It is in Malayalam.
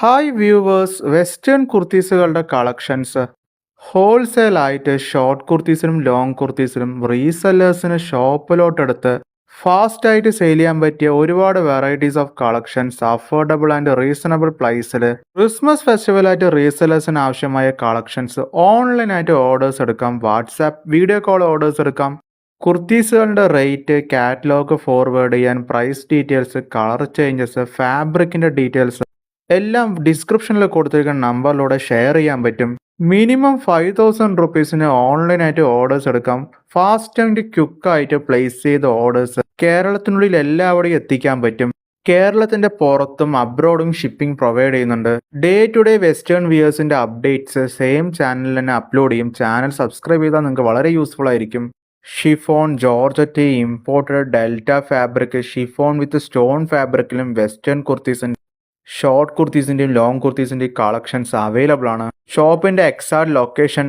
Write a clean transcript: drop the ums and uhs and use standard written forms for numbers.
ഹായ് വ്യൂവേഴ്സ്, വെസ്റ്റേൺ കുർത്തീസുകളുടെ കളക്ഷൻസ് ഹോൾസെയിൽ ആയിട്ട് ഷോർട്ട് കുർത്തീസിനും ലോങ് കുർത്തീസിനും റീസെല്ലേഴ്സിന് ഷോപ്പിലോട്ടെടുത്ത് ഫാസ്റ്റ് ആയിട്ട് സെയിൽ ചെയ്യാൻ പറ്റിയ ഒരുപാട് varieties of collections affordable and reasonable പ്രൈസിൽ ക്രിസ്മസ് ഫെസ്റ്റിവലായിട്ട് റീസെല്ലേഴ്സിന് ആവശ്യമായ കളക്ഷൻസ് ഓൺലൈനായിട്ട് ഓർഡേഴ്സ് എടുക്കാം, വാട്സാപ്പ് വീഡിയോ കോൾ ഓർഡേഴ്സ് എടുക്കാം. കുർത്തീസുകളുടെ റേറ്റ്, കാറ്റലോഗ് ഫോർവേഡ് ചെയ്യാൻ, പ്രൈസ് ഡീറ്റെയിൽസ്, കളർ ചേഞ്ചസ്, ഫാബ്രിക്കിന്റെ ഡീറ്റെയിൽസ് എല്ലാം ഡിസ്ക്രിപ്ഷനിൽ കൊടുത്തിരിക്കുന്ന നമ്പറിലൂടെ ഷെയർ ചെയ്യാൻ പറ്റും. മിനിമം 5,000 റുപ്പീസിന് ഓൺലൈനായിട്ട് ഓർഡേഴ്സ് എടുക്കാം. ഫാസ്റ്റ് ആൻഡ് ക്വിക്കായിട്ട് പ്ലേസ് ചെയ്ത ഓർഡേഴ്സ് കേരളത്തിനുള്ളിൽ എല്ലാവിടെയും എത്തിക്കാൻ പറ്റും. കേരളത്തിന്റെ പുറത്തും അബ്രോഡും ഷിപ്പിംഗ് പ്രൊവൈഡ് ചെയ്യുന്നുണ്ട്. ഡേ ടു ഡേ വെസ്റ്റേൺ വിയേഴ്സിന്റെ അപ്ഡേറ്റ്സ് സെയിം ചാനലിൽ തന്നെ അപ്ലോഡ് ചെയ്യും. ചാനൽ സബ്സ്ക്രൈബ് ചെയ്താൽ നിങ്ങൾക്ക് വളരെ യൂസ്ഫുൾ ആയിരിക്കും. Chiffon, georgette, imported, delta fabric, chiffon with stone ഫാബ്രിക്കിലും വെസ്റ്റേൺ കുർത്തീസിന്റെ ഷോർട്ട് കുർത്തീസിൻ്റെയും ലോങ് കുർത്തീസിൻ്റെയും കളക്ഷൻസ് അവൈലബിൾ ആണ്. ഷോപ്പിൻ്റെ എക്സാക്ട് ലൊക്കേഷൻ